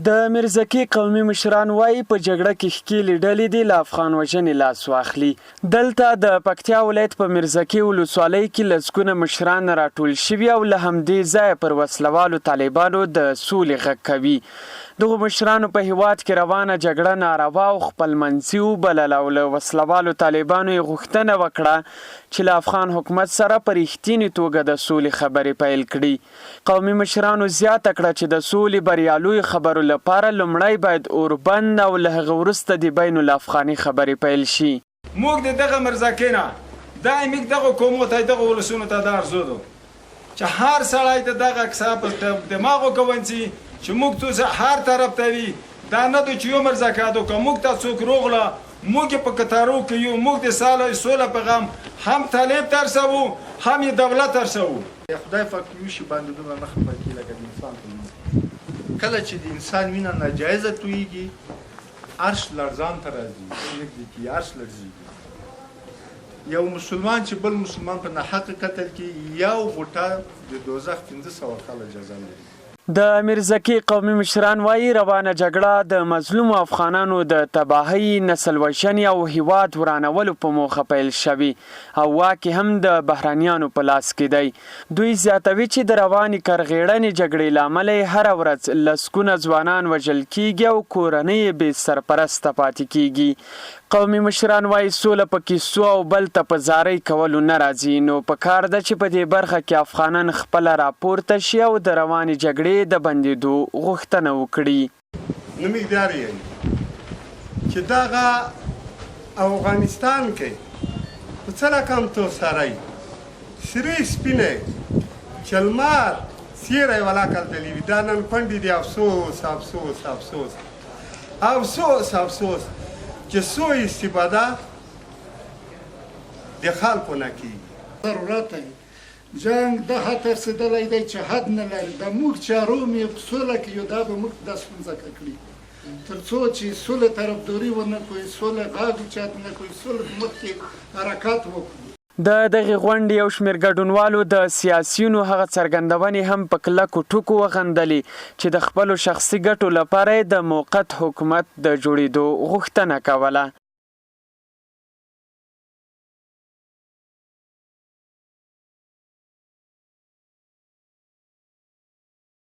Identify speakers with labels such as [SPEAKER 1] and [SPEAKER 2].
[SPEAKER 1] د میرزکي قومي مشران وایي په جګړه کې ښکېلې ډلې دي له افغان وژنې لاس واخلي. دلته د پکتیا ولایت په میرزکي ولسوالۍ کې لسګونه مشران راټول شوي او له همدې ځایه پر وسلوالو طالبانو د سولې غږ کوي. دغو مشرانو په هیواد کې روانه جګړه ناروا او خپلمنځي وبلله او له وسلوالو طالبانو یې غوښتنه وکړه چې له افغان حکومت سره په رښتینې توګه د سولې خبرې پیل کړي. قومي مشرانو زیاته کړه چې د سولې بریالیو خبرو لپاره لومړی باید اوربند او له هغه وروسته د بین الافغاني خبرې پیل شي.
[SPEAKER 2] موږ د دغه مرزکي نه دا موږ دغه قومو ته دغه ولسونو ته دا ارزو ده چې هر سړی د دغه کیسه په دماغو کې ونڅي چې موږ ته هر طرف ته وي دا نه ده چې یو مرزکي ده که موږ ته څوک روغله موږ په کتارو کې یو موږ د سوله پیغام هم طالب ترسوو هم یې دولت ترسوو.
[SPEAKER 3] خدای پاک یو شي باندې دومره نه خبر کړي لکه د انسان په لمونځ کله چې د انسان وینه ناجایزه تویږي عرش لړزان ته راځي نږدې کېږي عرش لړزېږي. یو مسلمان چې بل مسلمان په ناحقه قتل کړي یو غوټه د دوزخ 500 کاله جزا لري.
[SPEAKER 1] د میرزکي قومي مشران وایي روانه جګړه د مظلومو افغانانو د تباهۍ نسل وژنې او هیواد ورانولو په موخه پیل شوي او واک هم د بهرانیانو په لاس کې دی. دوی زیاتوي چې د روانې کرغېړنې جګړې له امله هره ورځ لسګونه ځوانان وژل کیږي او کورنۍ یې بې سرپرسته پاتې کیږي. قومي مشران وایي سوله په کیسو او بل ته په زارۍ کولو نه راځي نو پکار ده چې په دې برخه کې افغانان خپله راپورته شي او د روانې جګړې د بندېدو غوښتنه وکړي.
[SPEAKER 4] نو موږ دار یو چې دغه افغانستان کې په څه رقم تو سړی سرې سپینې چې لمر سیری ولاکل دلی وي دا نن کونډې دي افسوس افسوس افسوس افسوس افسوس چې سوء استفاده د خلکو نه کېږي.
[SPEAKER 5] ضرورت دی جنګ د حد رسېدلی دی چې حد نه لري. د موږ چارو مې په سوله کې یو دا به موږ دا ستونزه کړي تر څو چې سولې طرفداري ونه کړو سولې غږ اوچت نه کړو سولې مخکې حرکات وکړو.
[SPEAKER 1] د دغې غونډې یو شمېر ګډونوالو د سیاسیونو هغه څرګندونې هم په کلکو ټکو وغندلې چې د خپلو شخصي ګټو لپاره د موقت حکومت د جوړېدو غوښتنه کوله.